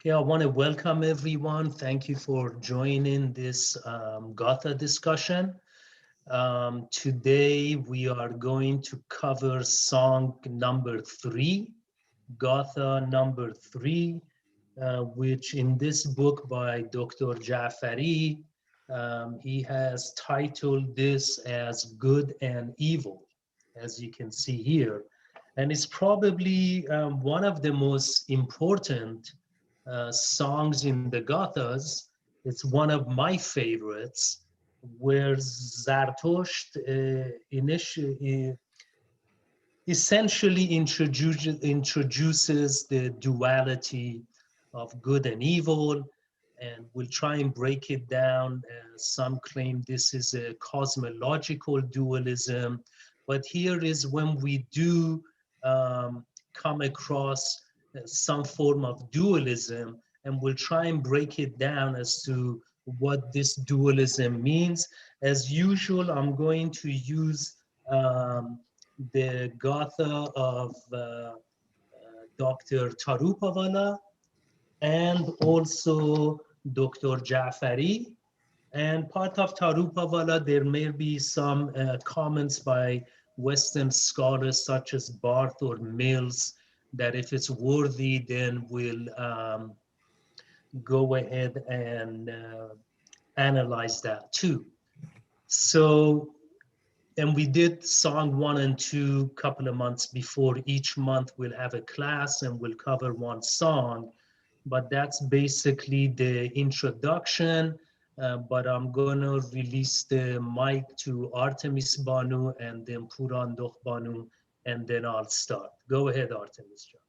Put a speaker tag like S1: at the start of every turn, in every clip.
S1: Okay, I want to welcome everyone. Thank you for joining this Gatha discussion. Today we are going to cover song number 3, Gatha number 3, which in this book by Dr. Jafari, he has titled this as Good and Evil, as you can see here. And it's probably one of the most important songs in the Gathas. It's one of my favorites, where Zertshت essentially introduces the duality of good and evil, and we'll try and break it down. Some claim this is a cosmological dualism, but here is when we do come across some form of dualism, and we'll try and break it down as to what this dualism means. As usual, I'm going to use the Gatha of Dr. Tarupavala and also Dr. Jafari. And part of Tarupavala, there may be some comments by Western scholars such as Barth or Mills that if it's worthy, then we'll go ahead and analyze that too. So, and we did song 1 and 2 a couple of months before. Each month we'll have a class and we'll cover one song, but that's basically the introduction. But I'm gonna release the mic to Artemis Banu and then Puran Dokh Banu, and then I'll start. Go ahead, Artemis John.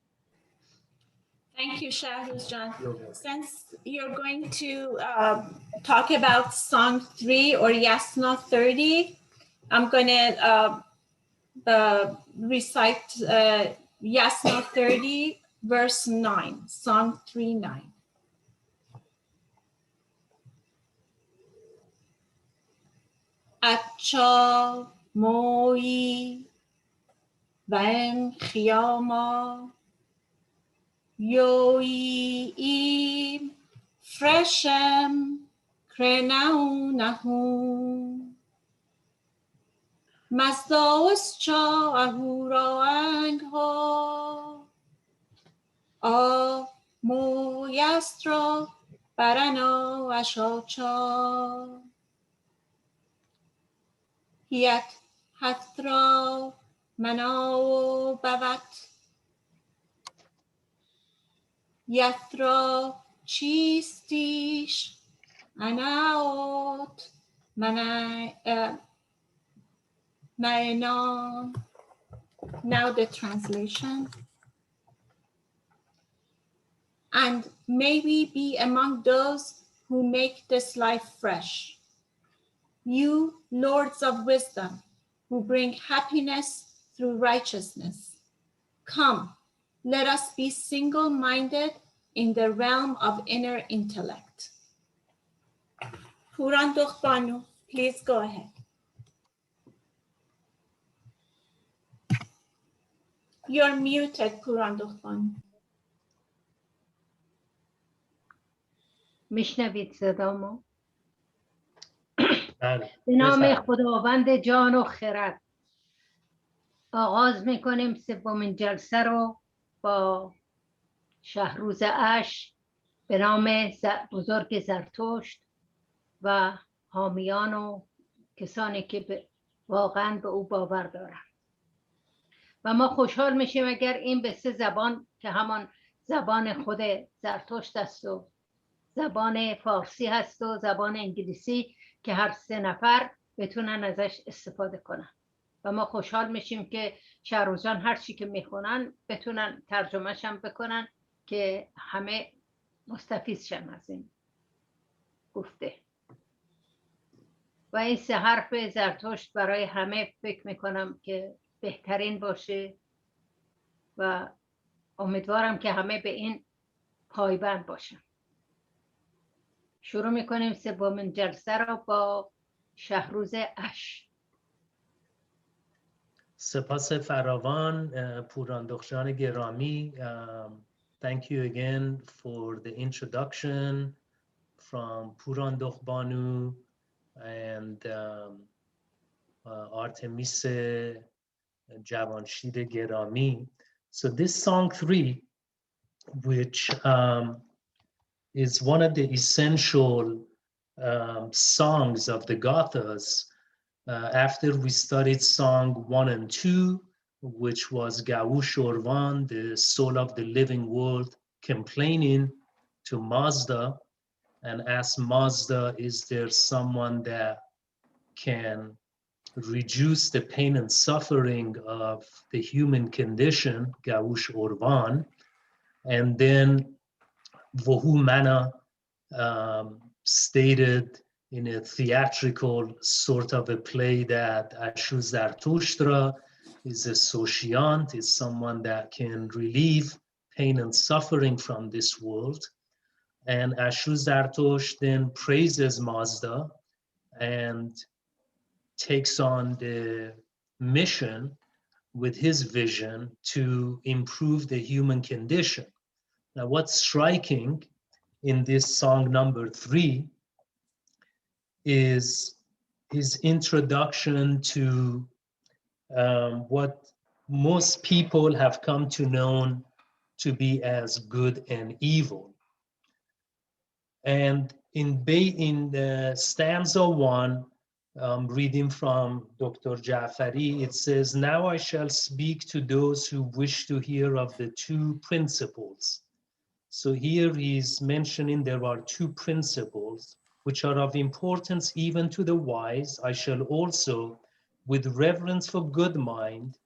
S2: Thank you, Shahrooz John.
S1: You're welcome.
S2: Since you're going to talk about Song 3 or Yasna 30, I'm going to recite Yasna 30, verse 9, Song 3:9. Acha moi ben khiyama Yoi freshem krenau nahu Mazdaos cha ahura angho A moyastra barano ashocha Hiat hatra manao bavat Yatra chistish anaot Maenon. Now the translation. And may we be among those who make this life fresh. You, lords of wisdom, who bring happiness through righteousness. Come, let us be single-minded in the realm of inner intellect. Puran Dokh Banu, please go ahead. You're muted, Puran Dokh Banu.
S3: میشنوید صدامو؟
S1: بله.
S3: به نام خداوند جان و خرد. آغاز میکنیم سومین جلسه رو با شهروز اش به نام بزرگ زرتشت و حامیان و کسانی که واقعا به او باور دارن. و ما خوشحال میشیم اگر این به 3 زبان که همان زبان خود زرتشت است و زبان فارسی هست و زبان انگلیسی که هر 3 نفر بتونن ازش استفاده کنن. و ما خوشحال میشیم که شهروزان هر چی که میخونن بتونن ترجمهش هم بکنن که همه مستفید شن از این گفته. و این 3 حرف زرتشت برای همه فکر میکنم که بهترین باشه و امیدوارم که همه به این پایبند باشن. شروع میکنیم سومین جلسه را با شهروز اش.
S1: سپاس فراوان پوران دختران گرامی. Thank you again for the introduction from Purandokh Banu and Artemis Javanshir Gerami. So this song 3, which is one of the essential songs of the Gathas, after we studied song 1 and 2, which was Gaush Orvan, the soul of the living world, complaining to Mazda and asked Mazda, is there someone that can reduce the pain and suffering of the human condition, Gaush Orvan? And then Vohu Mana stated in a theatrical sort of a play that Ashu Zartushtra is a sociant, is someone that can relieve pain and suffering from this world. And Ashu Zartusht then praises Mazda and takes on the mission with his vision to improve the human condition. Now, what's striking in this song number 3 is his introduction to what most people have come to know to be as good and evil. And in stanza 1, reading from Dr. Jafari, it says, now I shall speak to those who wish to hear of the 2 principles. So here he's mentioning there are 2 principles which are of importance even to the wise. I shall also, with reverence for good mind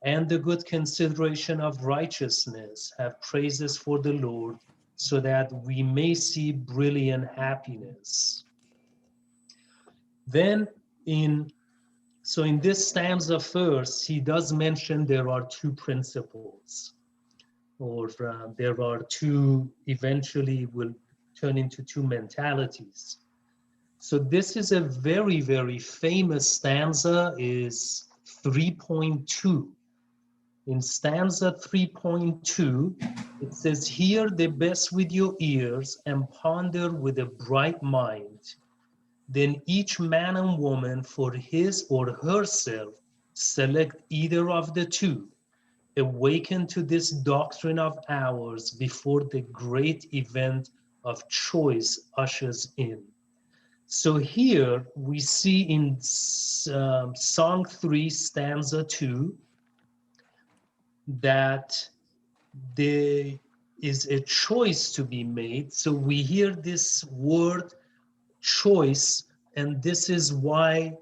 S1: and the good consideration of righteousness, have praises for the Lord, so that we may see brilliant happiness. Then in this stanza first, he does mention there are 2 principles, or there are 2, eventually will turn into 2 mentalities. So this is a very, very famous stanza, is 3.2. In stanza 3.2, it says, hear the best with your ears and ponder with a bright mind. Then each man and woman for his or herself select either of the 2. Awaken to this doctrine of ours before the great event of choice ushers in. So here we see in song 3, stanza 2, that there is a choice to be made. So we hear this word choice, and this is why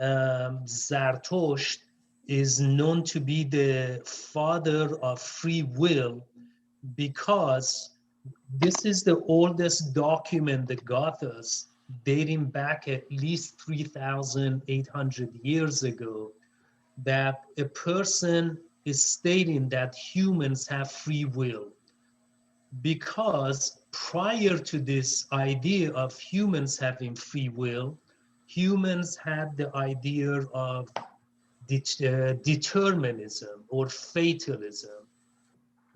S1: Zertshت is known to be the father of free will, because this is the oldest document, the Gathas, dating back at least 3,800 years ago, that a person is stating that humans have free will. Because prior to this idea of humans having free will, humans had the idea of determinism or fatalism,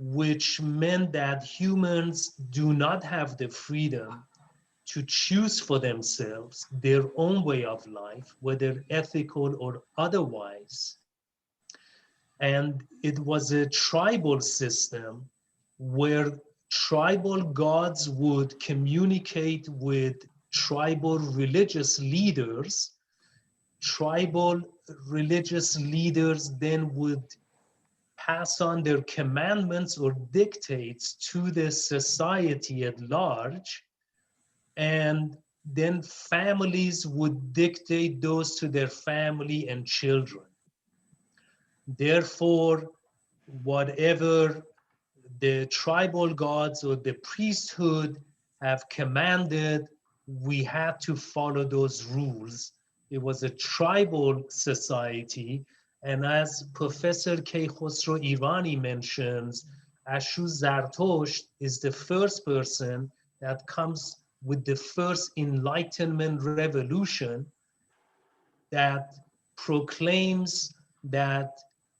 S1: which meant that humans do not have the freedom to choose for themselves their own way of life, whether ethical or otherwise. And it was a tribal system where tribal gods would communicate with tribal religious leaders. Tribal religious leaders then would pass on their commandments or dictates to the society at large, and then families would dictate those to their family and children. Therefore, whatever the tribal gods or the priesthood have commanded, we had to follow those rules. It was a tribal society, and as Professor Keykhosro Irani mentions, Ashu Zartusht is the first person that comes with the first Enlightenment revolution that proclaims that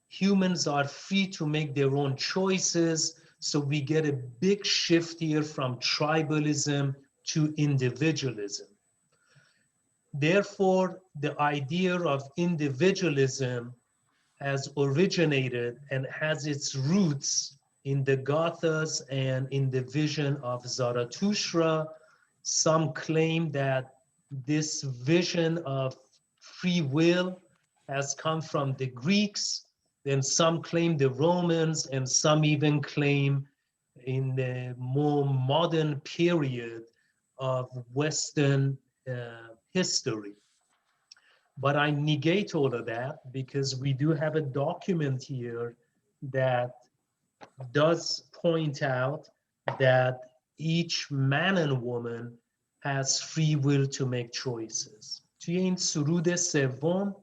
S1: humans are free to make their own choices. So we get a big shift here from tribalism to individualism. Therefore, the idea of individualism has originated and has its roots in the Gathas and in the vision of Zarathustra. Some claim that this vision of free will has come from the Greeks, then some claim the Romans, and some even claim in the more modern period of Western history. But I negate all of that because we do have a document here that does point out that each man and woman has free will to make choices. توی این سرود سوم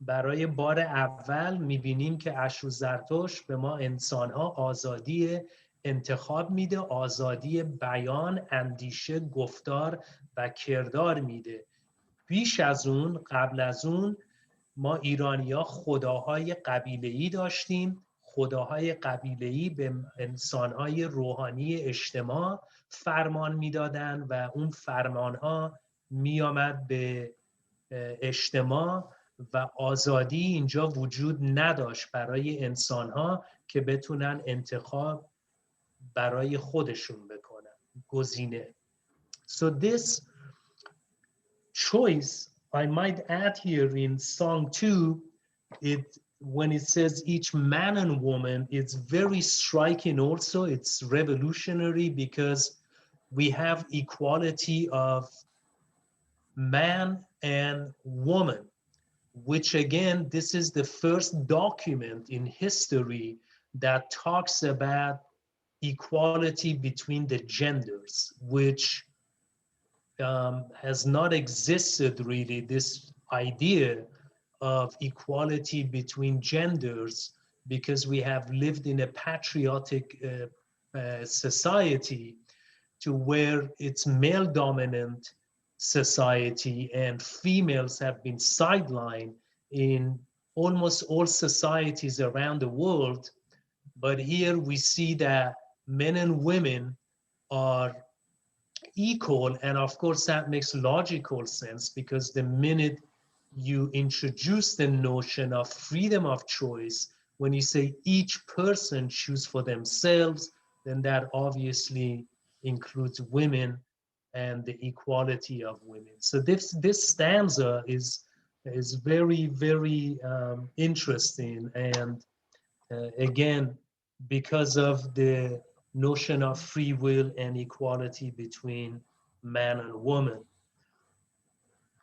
S1: برای بار اول میبینیم که اشو زرتشت به ما انسانها آزادی انتخاب میده، آزادی بیان، اندیشه، گفتار و کردار میده. بیش از اون، قبل از اون، ما ایرانی‌ها خداهای قبیله‌ای داشتیم. خداهای قبیله‌ای به انسانهای روحانی اجتماع فرمان میدادن و اون فرمانها میامد به اجتماع و آزادی اینجا وجود نداشت برای انسانها که بتونن انتخاب برای خودشون بکنن، گزینه. So this choice, I might add here in song 2, when it says each man and woman, it's very striking also. It's revolutionary because we have equality of man and woman, which again, this is the first document in history that talks about equality between the genders, which has not existed really, this idea of equality between genders, because we have lived in a patriotic society to where it's male dominant society and females have been sidelined in almost all societies around the world. But here we see that men and women are equal, and of course that makes logical sense because the minute you introduce the notion of freedom of choice, when you say each person choose for themselves, then that obviously includes women and the equality of women. So this stanza is very, very interesting, and again, because of the notion of free will and equality between man and woman.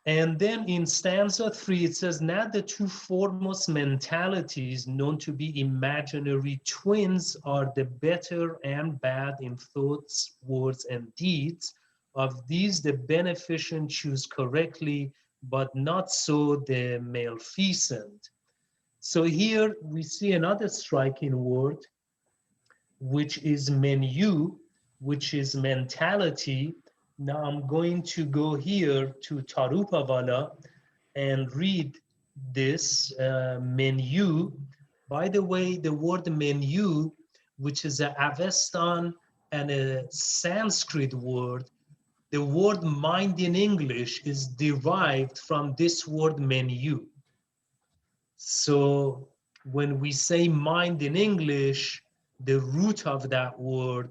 S1: And then in stanza 3, it says, now the two foremost mentalities known to be imaginary twins are the better and bad in thoughts, words, and deeds. Of these, the beneficent choose correctly, but not so the maleficent. So here we see another striking word, which is menu, which is mentality. Now I'm going to go here to Tarupavala and read this menu. By the way, the word menu, which is an Avestan and a Sanskrit word, the word mind in English is derived from this word menu. So when we say mind in English, the root of that word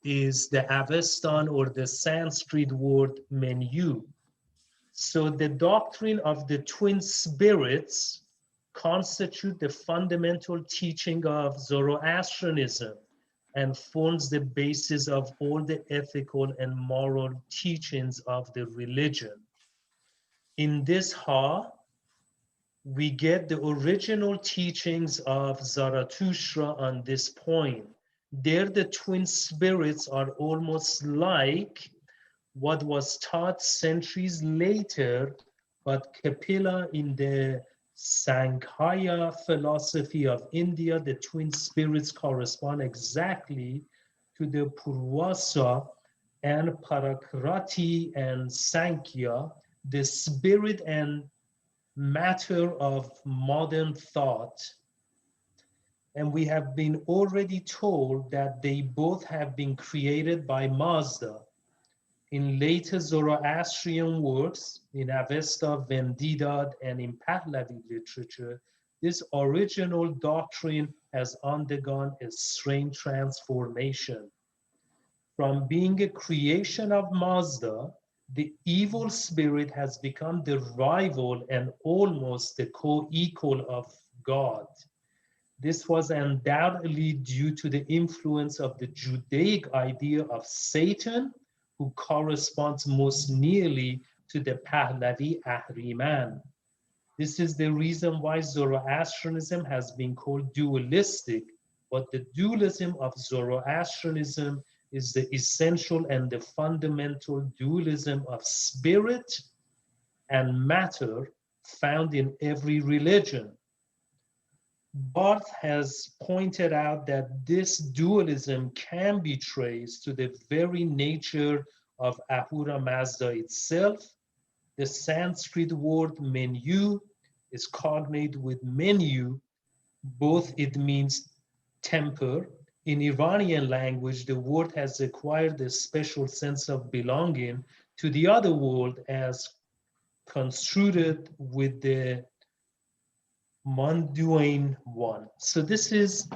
S1: is the Avestan or the Sanskrit word menu. So the doctrine of the twin spirits constitute the fundamental teaching of Zoroastrianism and forms the basis of all the ethical and moral teachings of the religion. In this Ha, we get the original teachings of Zarathustra on this point. There, the twin spirits are almost like what was taught centuries later, but Kapila in the Sankhya philosophy of India, the twin spirits correspond exactly to the Purvasa and Parakrati and Sankhya, the spirit and matter of modern thought. And we have been already told that they both have been created by Mazda. In later Zoroastrian works, in Avesta, Vendidad, and in Pahlavi literature, this original doctrine has undergone a strange transformation. From being a creation of Mazda, the evil spirit has become the rival and almost the co-equal of God. This was undoubtedly due to the influence of the Judaic idea of Satan, who corresponds most nearly to the Pahlavi Ahriman. This is the reason why Zoroastrianism has been called dualistic, but the dualism of Zoroastrianism is the essential and the fundamental dualism of spirit and matter found in every religion. Barth has pointed out that this dualism can be traced to the very nature of Ahura Mazda itself. The Sanskrit word menu is cognate with menu. Both it means temper. In Iranian language, the word has acquired a special sense of belonging to the other world as construed with the Monduane one. So this is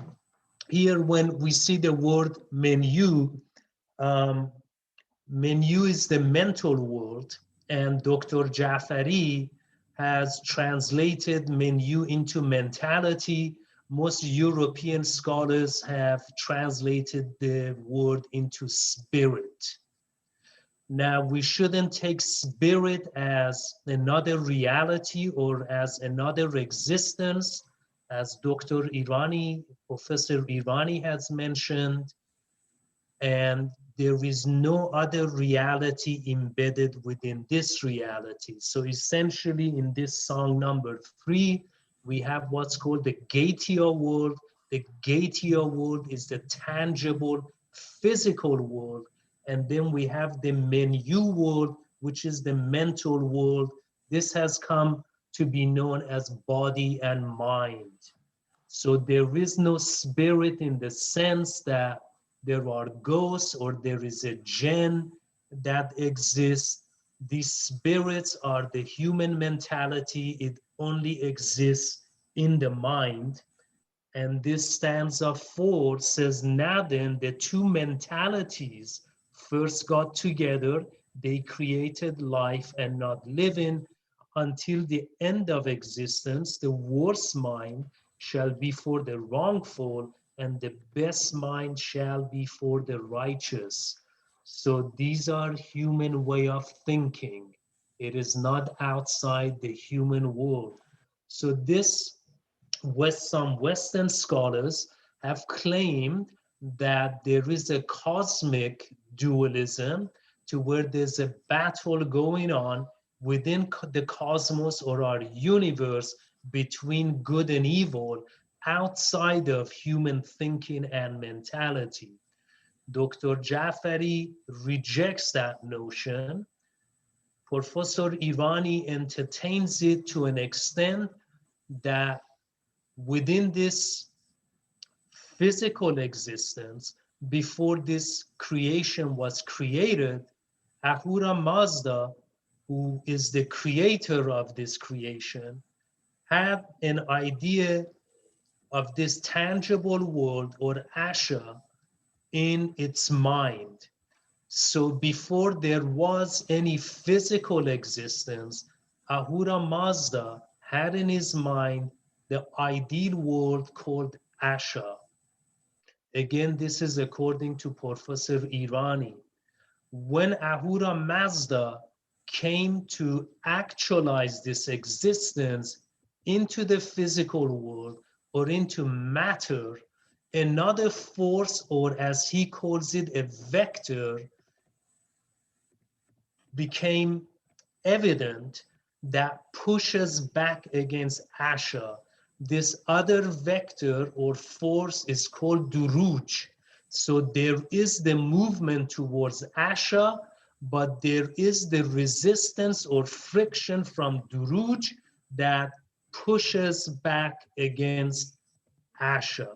S1: here when we see the word menu. Menu is the mental world, and Dr. Jafari has translated menu into mentality. Most European scholars have translated the word into spirit. Now, we shouldn't take spirit as another reality or as another existence, as Dr. Irani, Professor Irani has mentioned, and there is no other reality embedded within this reality. So essentially in this song number 3, we have what's called the Gatha world. The Gatha world is the tangible, physical world. And then we have the menu world, which is the mental world. This has come to be known as body and mind. So there is no spirit in the sense that there are ghosts or there is a jinn that exists. These spirits are the human mentality. It only exists in the mind. And this stanza 4 says, now then, the two mentalities first got together, they created life and not living. Until the end of existence, the worst mind shall be for the wrongful, and the best mind shall be for the righteous. So these are human way of thinking. It is not outside the human world. So this, some Western scholars have claimed that there is a cosmic dualism to where there's a battle going on within the cosmos or our universe between good and evil outside of human thinking and mentality. Dr. Jafari rejects that notion. Professor Irani entertains it to an extent that within this physical existence, before this creation was created, Ahura Mazda, who is the creator of this creation, had an idea of this tangible world or Asha in its mind. So before there was any physical existence, Ahura Mazda had in his mind the ideal world called Asha. Again, this is according to Professor Irani. When Ahura Mazda came to actualize this existence into the physical world or into matter, another force, or as he calls it, a vector, became evident that pushes back against Asha. This other vector or force is called Duruj. So there is the movement towards Asha, but there is the resistance or friction from Duruj that pushes back against Asha.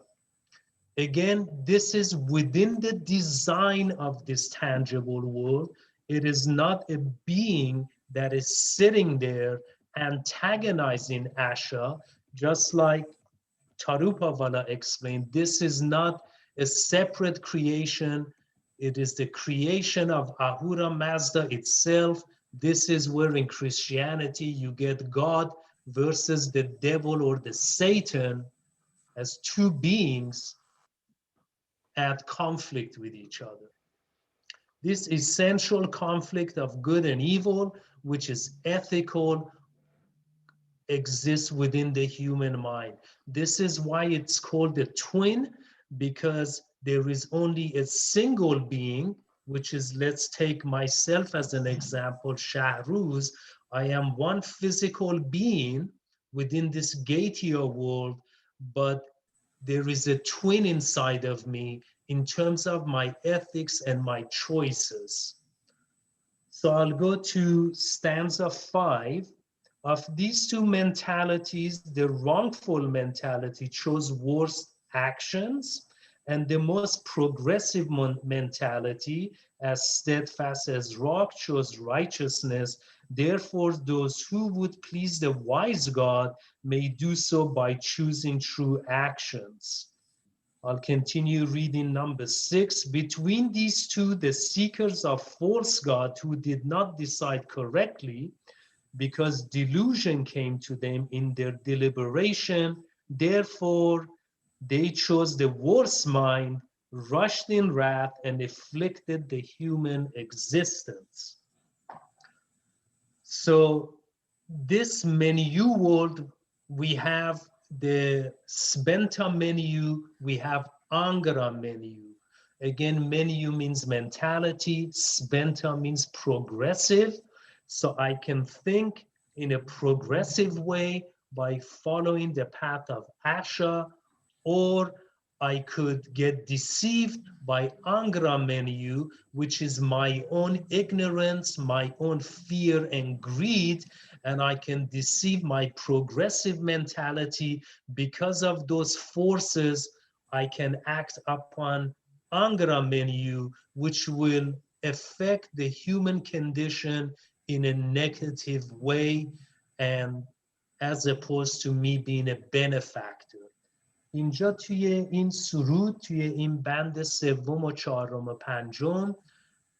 S1: Again, this is within the design of this tangible world. It is not a being that is sitting there antagonizing Asha, just like Tarupavala explained. This is not a separate creation. It is the creation of Ahura Mazda itself. This is where in Christianity you get God versus the devil or the Satan as two beings at conflict with each other. This essential conflict of good and evil, which is ethical, exists within the human mind. This is why it's called the twin, because there is only a single being, which is, let's take myself as an example, Shahrooz. I am one physical being within this Gatha world, but there is a twin inside of me in terms of my ethics and my choices. So I'll go to stanza 5. Of these two mentalities, the wrongful mentality chose worse actions, and the most progressive mentality, as steadfast as rock, chose righteousness. Therefore, those who would please the wise God may do so by choosing true actions. I'll continue reading number 6. Between these two, the seekers of false God who did not decide correctly, because delusion came to them in their deliberation, therefore they chose the worst mind, rushed in wrath, and afflicted the human existence. So this menu world, we have the Spenta menu, we have Angara menu. Again, menu means mentality, Spenta means progressive. So I can think in a progressive way by following the path of Asha, or I could get deceived by Angra menu, which is my own ignorance, my own fear and greed, and I can deceive my progressive mentality. Because of those forces, I can act upon Angra menu, which will affect the human condition in a negative way, and as opposed to me being a benefactor. اینجا توی این سرود، توی این بند سوم و چهارم و پنجم،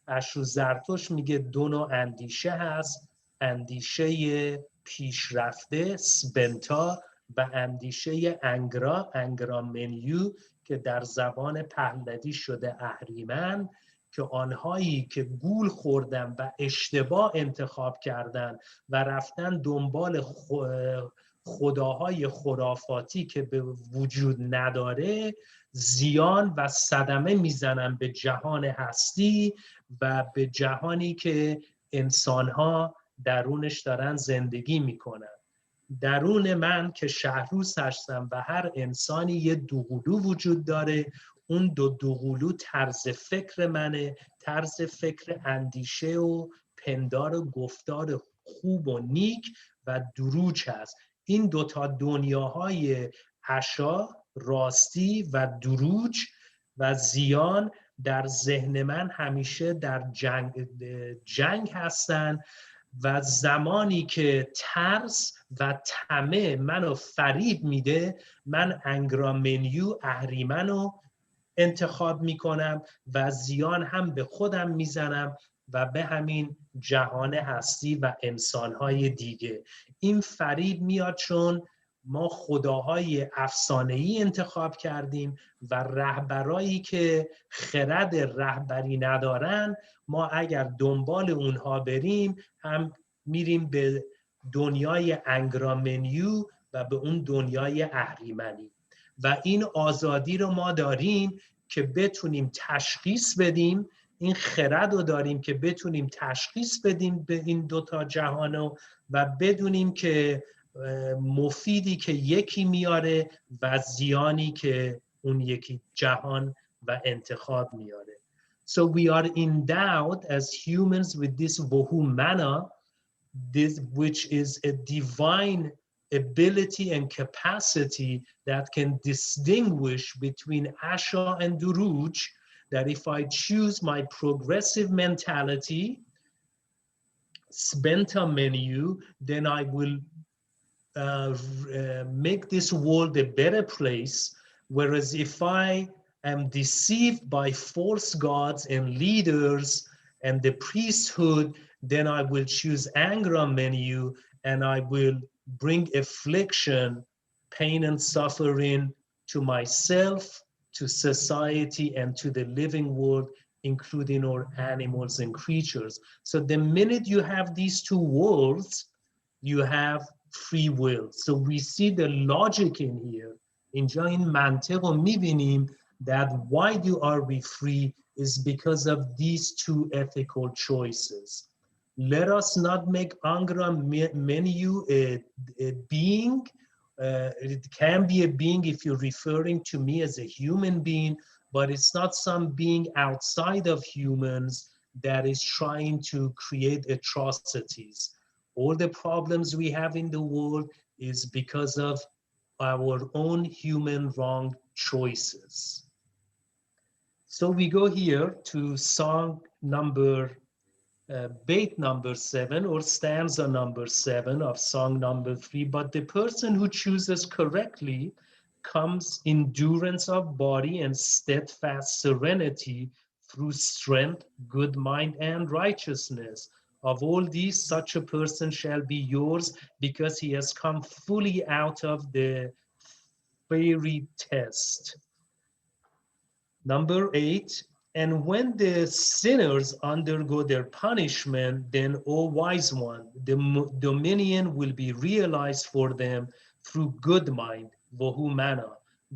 S1: اشروز زرتشت میگه دو نوع اندیشه هست: اندیشه پیشرفته سبنتا و اندیشه انگرا منیو که در زبان پهلوی شده اهریمن، که آنهایی که گول خوردن و اشتباه انتخاب کردن و رفتن دنبال خداهای خرافاتی که به وجود نداره، زیان و صدمه میزنن به جهان هستی و به جهانی که انسانها درونش دارن زندگی میکنن. درون من که شهروز هستم و هر انسانی یه دوقلو وجود داره. اون دو دوقلو طرز فکر منه، طرز فکر اندیشه و پندار و گفتار خوب و نیک و دروج هست. این دوتا دنیاهای عشا، راستی و دروج و زیان در ذهن من همیشه در جنگ هستن و زمانی که ترس و طمع منو فریب میده، من انگرامنیو اهریمنو انتخاب میکنم و زیان هم به خودم میزنم و به همین جهان هستی و انسانهای دیگه. این فریب میاد چون ما خداهای افسانه‌ای انتخاب کردیم و رهبرایی که خرد رهبری ندارن، ما اگر دنبال اونها بریم هم میریم به دنیای انگرامنیو و به اون دنیای اهریمنی. و این آزادی رو ما داریم که بتونیم تشخیص بدیم، این خرد رو داریم که بتونیم تشخیص بدیم به این دوتا جهانو و بدونیم که مفیدی که یکی میاره و زیانی که اون یکی جهان و انتخاب میاره. So we are endowed as humans with this Vohu mana, this which is a divine ability and capacity that can distinguish between Asha and Duruj, that if I choose my progressive mentality, Spenta menu, then I will make this world a better place. Whereas if I am deceived by false gods and leaders and the priesthood, then I will choose Angra menu and I will bring affliction, pain and suffering to myself, to society, and to the living world, including our animals and creatures. So the minute you have these two worlds, you have free will. So we see the logic in here. اینجا این منطق رو میبینیم that why are we free is because of these two ethical choices. Let us not make Angra menu a being. It can be a being if you're referring to me as a human being, but it's not some being outside of humans that is trying to create atrocities. All the problems we have in the world is because of our own human wrong choices. So we go here to song number, bait number 7 or stanza number 7 of song number 3. But the person who chooses correctly comes endurance of body and steadfast serenity through strength, good mind, and righteousness. Of all these, such a person shall be yours because he has come fully out of the fiery test. Number 8, and when the sinners undergo their punishment, then, O wise one, the dominion will be realized for them through good mind, Vohumana.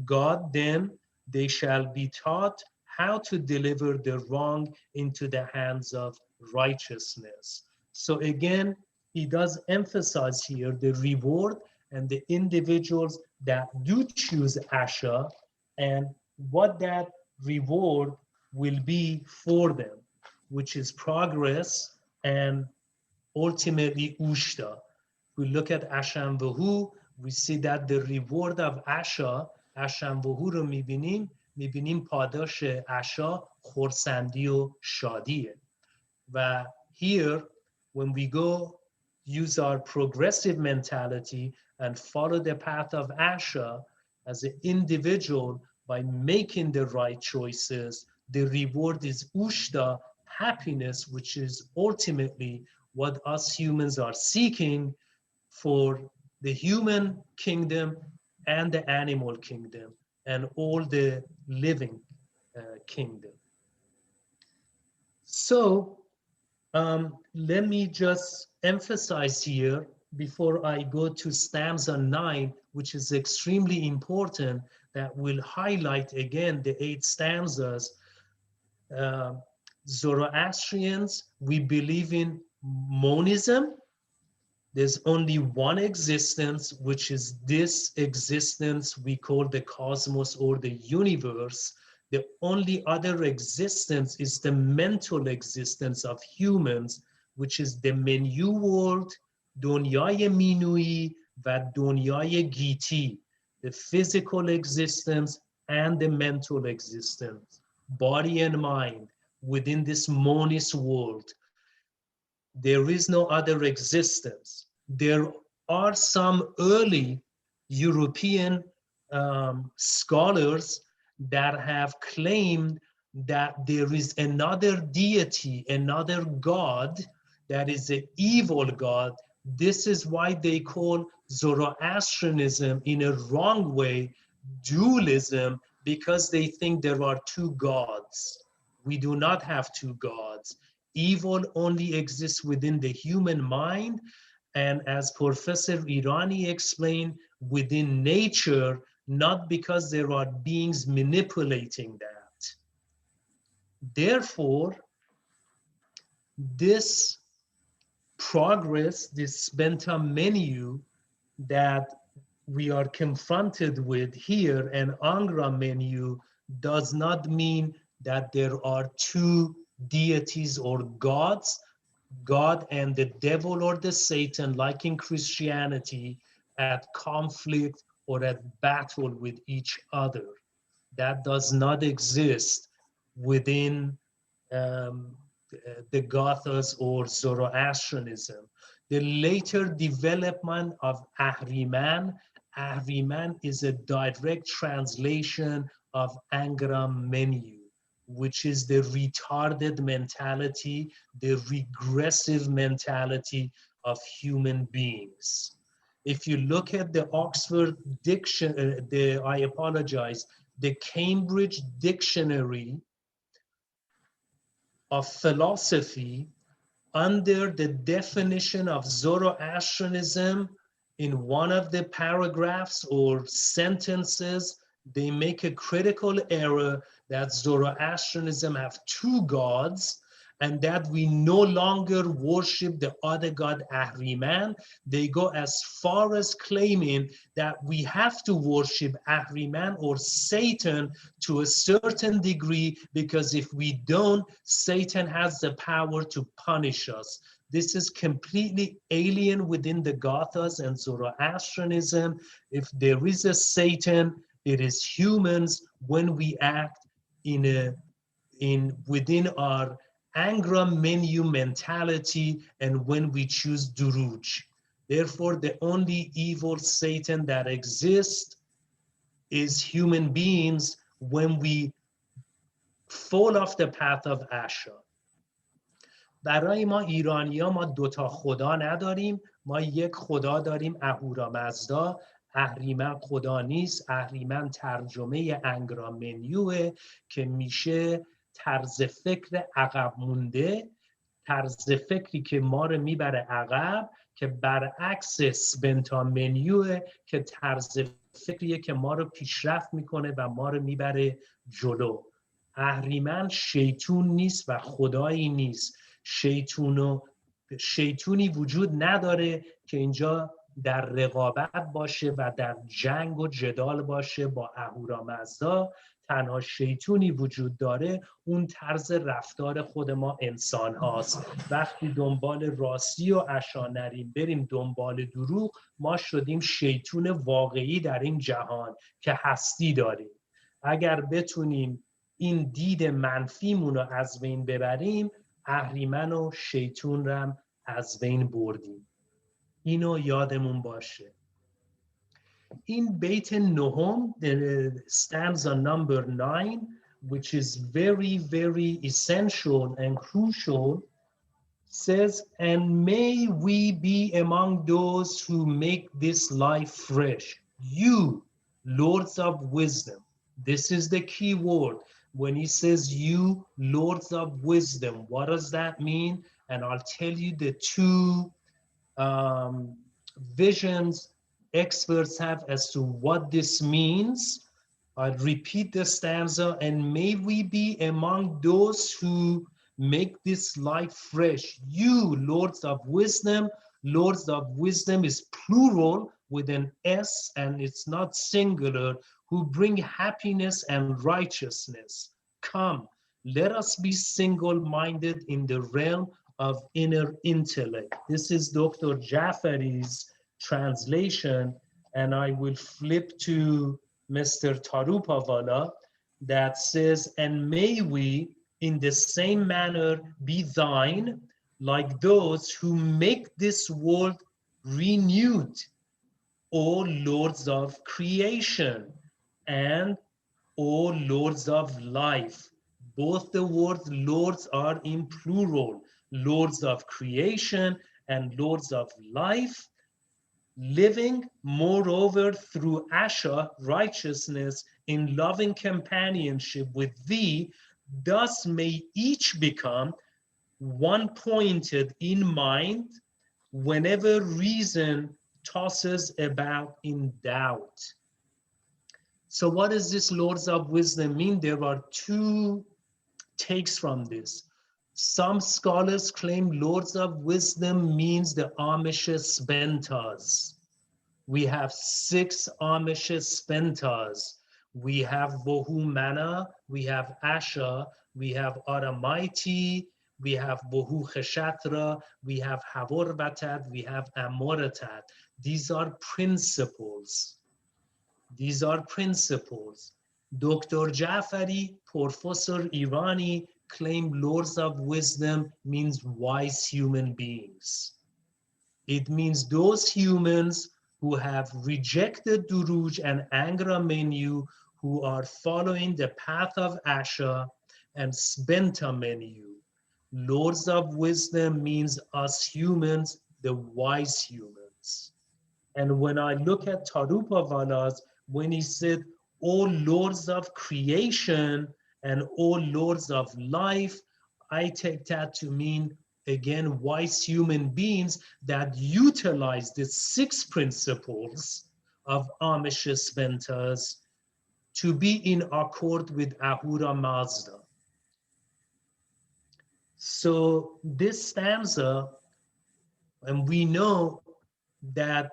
S1: God, then they shall be taught how to deliver the wrong into the hands of righteousness. So again, he does emphasize here the reward and the individuals that do choose Asha and what that reward will be for them, which is progress and ultimately Ushta. We look at Asham Vahu, we see that the reward of Asha, Asham Vahu رو میبینیم پاداش Asha خرسندی و شادیه. و here, when we go use our progressive mentality and follow the path of Asha as an individual by making the right choices, the reward is Ushta, happiness, which is ultimately what us humans are seeking for the human kingdom and the animal kingdom and all the living kingdom. So let me just emphasize here before I go to stanza 9, which is extremely important, that will highlight again the 8 stanzas. Zoroastrians, we believe in monism. There's only one existence, which is this existence we call the cosmos or the universe. The only other existence is the mental existence of humans, which is the menu world, Dunyay Minui, và Dunyay Giti, the physical existence and the mental existence, body and mind within this monist world. There is no other existence. There are some early European scholars that have claimed that there is another deity, another god, that is an evil god. This is why they call Zoroastrianism in a wrong way dualism, because they think there are 2 gods. We do not have 2 gods. Evil only exists within the human mind, and as Professor Irani explained, within nature, not because there are beings manipulating that. Therefore, this progress, this Spenta menu that we are confronted with here, and Angra menu, does not mean that there are 2 deities or gods, God and the devil or the Satan, like in Christianity, at conflict or at battle with each other. That does not exist within the Gathas or Zoroastrianism. The later development of Ahriman is a direct translation of Angram Menu, which is the retarded mentality, the regressive mentality of human beings. If you look at the Oxford Dictionary, the Cambridge Dictionary of Philosophy, under the definition of Zoroastrianism, in one of the paragraphs or sentences, they make a critical error that Zoroastrianism have two gods and that we no longer worship the other god Ahriman. They go as far as claiming that we have to worship Ahriman or Satan to a certain degree, because if we don't, Satan has the power to punish us. This is completely alien within the Gathas and Zoroastrianism. If there is a Satan, it is humans when we act within our Angram Menu mentality and when we choose Duruj. Therefore, the only evil Satan that exists is human beings when we fall off the path of Asha. برای ما ایرانی‌ها ما دوتا خدا نداریم، ما یک خدا داریم، اهورامزدا. اهریمن خدا نیست. اهریمن ترجمه انگرامنیوه که میشه طرز فکر عقب مونده، طرز فکری که ما رو میبره عقب، که برعکس سبنتامنیوه که طرز فکریه که ما رو پیشرفت میکنه و ما رو میبره جلو. اهریمن شیطون نیست و خدایی نیست. شیطونی وجود نداره که اینجا در رقابت باشه و در جنگ و جدال باشه با اهورامزدا. تنها شیطونی وجود داره، اون طرز رفتار خود ما انسان هاست. وقتی دنبال راستی و عشا نریم بریم دنبال دروغ، ما شدیم شیطون واقعی در این جهان که هستی داریم. اگر بتونیم این دید منفیمون رو از بین ببریم، اهریمن و شیطون رو هم از بین بردیم. اینو یادمون باشه. این بیت نهم, stanza number 9, which is very, very essential and crucial, says, and may we be among those who make this life fresh. You, lords of wisdom. This is the key word. When he says you, lords of wisdom, what does that mean? And I'll tell you the two visions experts have as to what this means. I'll repeat the stanza, and may we be among those who make this life fresh. You, lords of wisdom. Lords of wisdom is plural with an S and it's not singular, who bring happiness and righteousness. Come, let us be single-minded in the realm of inner intellect. This is Dr. Jafari's translation, and I will flip to Mr. Tarupavala that says, and may we in the same manner be thine, like those who make this world renewed, O lords of creation and O lords of life. Both the words lords are in plural, lords of creation and lords of life, living moreover through Asha, righteousness, in loving companionship with thee. Thus may each become one-pointed in mind whenever reason tosses about in doubt. So what does this lords of wisdom mean? There are two takes from this. Some scholars claim lords of wisdom means the Amish Spentas. We have 6 Amish Spentas. We have Bohumana, we have Asha, we have Aramaiti, we have Vohu Kheshatra, we have Havor Vatad, we have Amoratad. These are principles. These are principles. Dr. Jafari, Professor Irani, claimed Lords of Wisdom means wise human beings. It means those humans who have rejected Duruj and Angra Menu, who are following the path of Asha and Spenta Menu. Lords of Wisdom means us humans, the wise humans. And when I look at Tarupavalas, when he said, "O lords of creation and O lords of life," I take that to mean, again, wise human beings that utilize the 6 principles of Amish Spentas to be in accord with Ahura Mazda. So this stanza, and we know that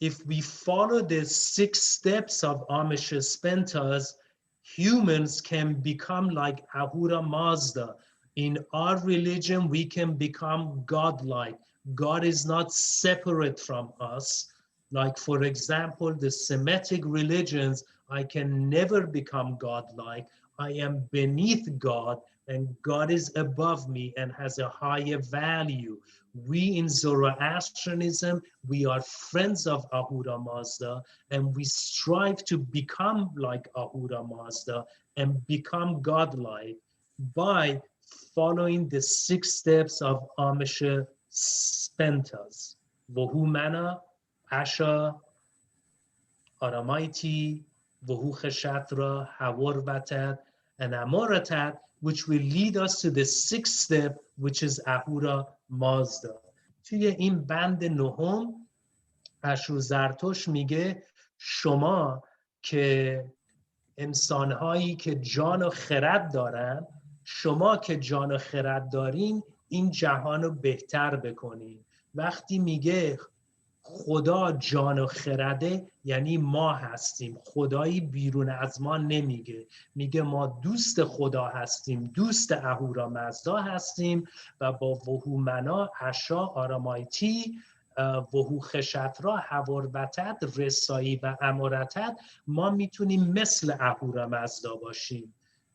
S1: if we follow the 6 steps of Amish Spentas, humans can become like Ahura Mazda. In our religion, we can become godlike. God is not separate from us. Like, for example, the Semitic religions, I can never become godlike. I am beneath God, and God is above me and has a higher value. We in Zoroastrianism, we are friends of Ahura Mazda, and we strive to become like Ahura Mazda and become godlike by following the 6 steps of Amish Spentas. Vohu Mana, Asha, Aramaiti, Vohu Kheshatra, Havor Vatad, and Amoratad, which will lead us to the 6th step, which is Ahura Mazda. توی این بند 9 اشرو زرتشت میگه شما که انسانهایی که جان و خرد دارن، شما که جان و خرد دارین، این جهان رو بهتر بکنین. وقتی میگه خدا جان و خرده، یعنی ما هستیم. خدایی بیرون از ما نمیگه، میگه ما دوست خدا هستیم، دوست اهورا مزدا هستیم و با وهو منا، اشا، آرامایتی، وهو خشترا، هواربتت، رسایی و امارتت ما میتونیم مثل اهورا مزدا باشیم.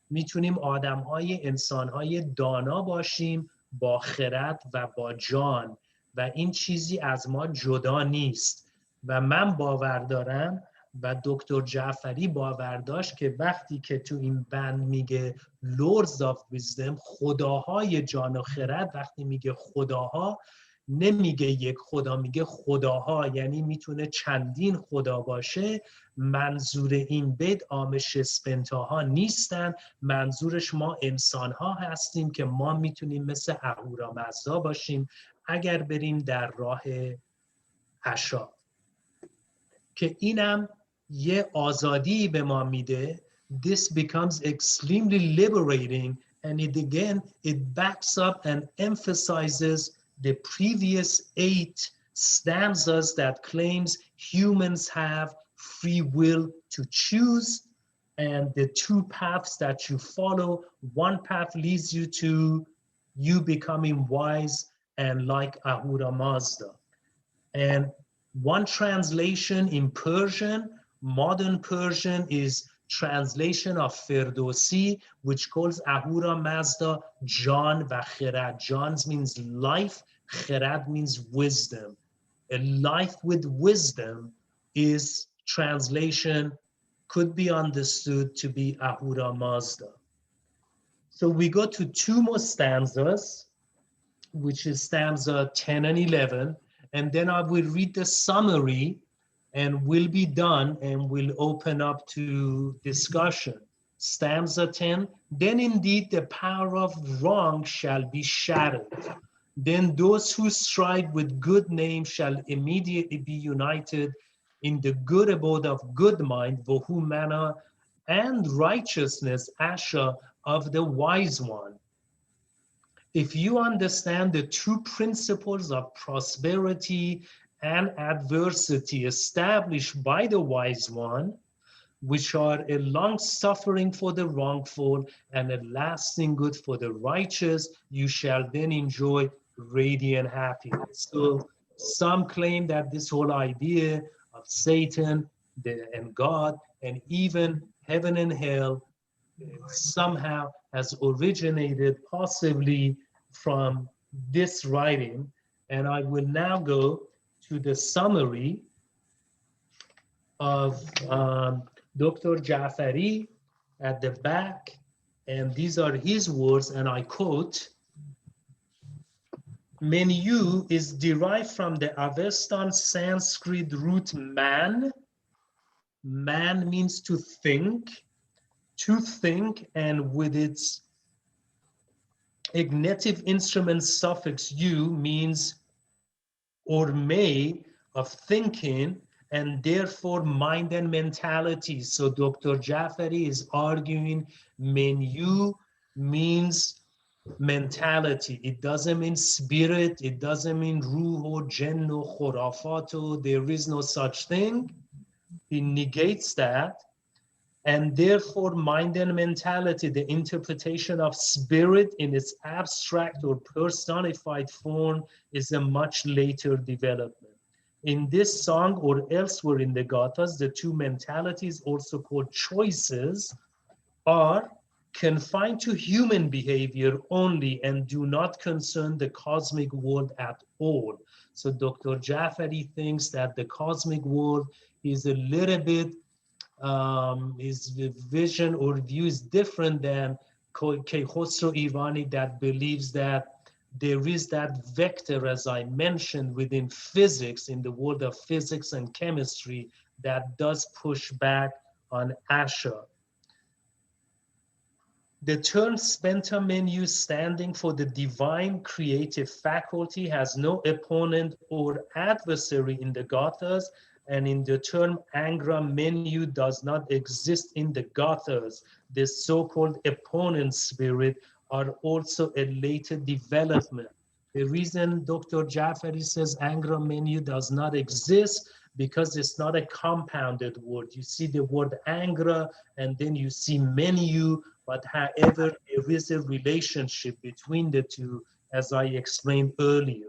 S1: میتونیم آدم‌های، انسان‌های دانا باشیم با خرد و با جان و این چیزی از ما جدا نیست. و من باور دارم و دکتر جعفری باور داشت که وقتی که تو این بند میگه Lords of Wisdom، خداهای جان و خرد، وقتی میگه خداها نمیگه یک خدا، میگه خداها، یعنی میتونه چندین خدا باشه. منظور این بیت آمش سپنتاها نیستن، منظورش ما انسانها هستیم که ما میتونیم مثل اهورا مزدا باشیم اگر بریم در راه اشا، که اینم یه آزادی به ما میده. This becomes extremely liberating and it backs up and emphasizes the previous 8 stanzas that claims humans have free will to choose, and the 2 paths that you follow, one path leads you to you becoming wise and like Ahura Mazda. And one translation in Persian, modern Persian, is translation of Ferdowsi, which calls Ahura Mazda Jan va Kherad. Jan means life, Kherad means wisdom. A life with wisdom is translation, could be understood to be Ahura Mazda. So we go to 2 more stanzas, which is stanza 10 and 11, and then I will read the summary and we'll be done and we'll open up to discussion. Stanza 10, then indeed the power of wrong shall be shattered. Then those who strive with good name shall immediately be united in the good abode of good mind, Vohu Mana, and righteousness, Asha, of the wise one. If you understand the 2 principles of prosperity and adversity established by the wise one, which are a long suffering for the wrongful and a lasting good for the righteous, you shall then enjoy radiant happiness. So some claim that this whole idea of Satan and God and even heaven and hell somehow has originated possibly from this writing. And I will now go to the summary of Dr. Jafari at the back, and these are his words, and I quote, Menu is derived from the Avestan Sanskrit root man. Man means to think, and with its ignitive instrument suffix u means or may of thinking, and therefore mind and mentality. So Dr. Jafari is arguing menu means mentality. It doesn't mean spirit. It doesn't mean ruh or jinn or khurafat. There is no such thing. He negates that. And therefore, mind and mentality, the interpretation of spirit in its abstract or personified form, is a much later development. In this song or elsewhere in the Gathas, the two mentalities, also called choices, are confined to human behavior only and do not concern the cosmic world at all. So Dr. Jafari thinks that the cosmic world is a little bit his vision or view is different than Keykhosrow Irani, that believes that there is that vector, as I mentioned, within physics, in the world of physics and chemistry, that does push back on Asha. The term spenta menu, standing for the divine creative faculty, has no opponent or adversary in the Gathas, and in the term Angra menu does not exist in the Gathas. The so-called opponent spirit are also a later development. The reason Dr. Jafari says Angra menu does not exist, because it's not a compounded word. You see the word Angra and then you see menu, but however, there is a relationship between the two, as I explained earlier.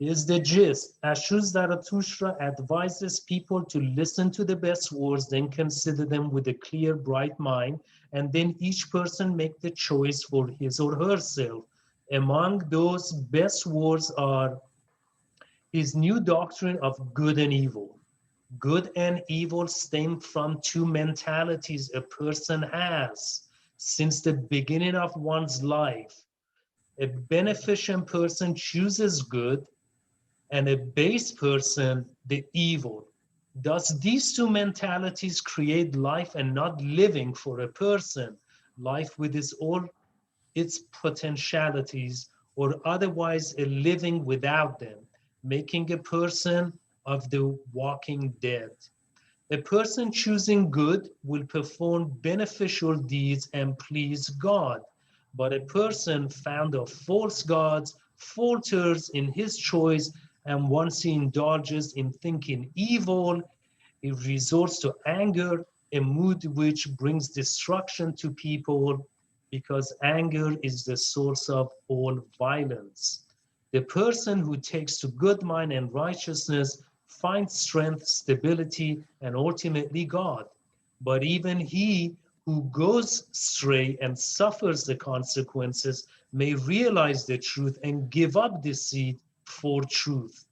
S1: Here's the gist. Shahrooz Zarathustra advises people to listen to the best words, then consider them with a clear, bright mind, and then each person make the choice for his or herself. Among those best words are his new doctrine of good and evil. Good and evil stem from two mentalities a person has since the beginning of one's life. A beneficent person chooses good, and a base person the evil. Thus, these two mentalities create life and not living for a person, life with all its potentialities, or otherwise a living without them, making a person of the walking dead. A person choosing good will perform beneficial deeds and please God, but a person found of false gods falters in his choice, and once he indulges in thinking evil, he resorts to anger, a mood which brings destruction to people, because anger is the source of all violence. The person who takes to good mind and righteousness finds strength, stability, and ultimately God. But even he who goes astray and suffers the consequences may realize the truth and give up deceit for truth.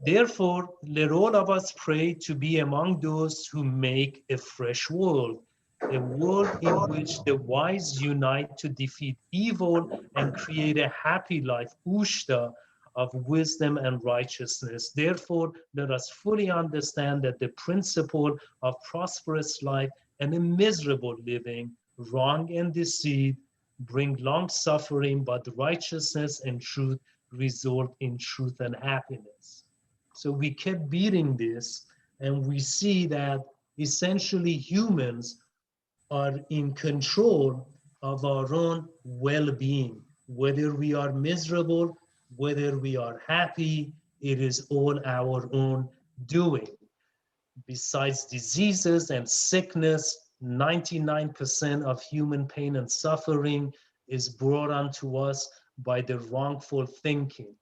S1: Therefore, let all of us pray to be among those who make a fresh world, a world in which the wise unite to defeat evil and create a happy life, ushta, of wisdom and righteousness. Therefore, let us fully understand that the principle of prosperous life and a miserable living, wrong and deceit, bring long suffering, but righteousness and truth result in truth and happiness. So we kept beating this, and we see that essentially humans are in control of our own well-being. Whether we are miserable, whether we are happy, it is all our own doing. besides diseases and sickness, 99% of human pain and suffering is brought onto us by the wrongful thinking.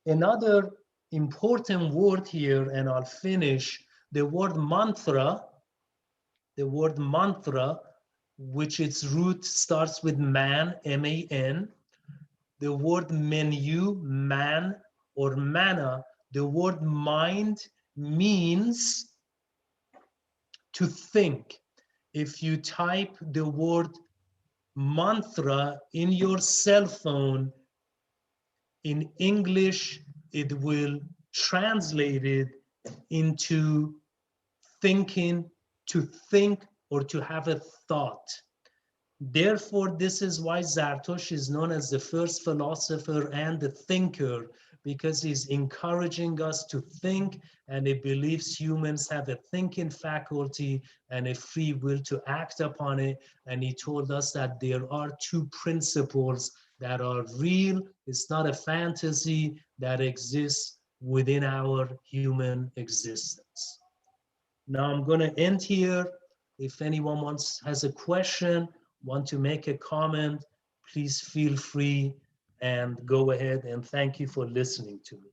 S1: Another important word here, and I'll finish, the word mantra, which its root starts with man, M-A-N. The word menu, man, or mana, the word mind means to think. If you type the word mantra in your cell phone, in English, it will translate it into thinking, to think, or to have a thought. Therefore, this is why Zarathustra is known as the first philosopher and the thinker, because he's encouraging us to think, and he believes humans have a thinking faculty and a free will to act upon it. And he told us that there are two principles that are real. It's not a fantasy that exists within our human existence. Now I'm going to end here. If anyone has a question, want to make a comment, please feel free and go ahead, and thank you for listening to me.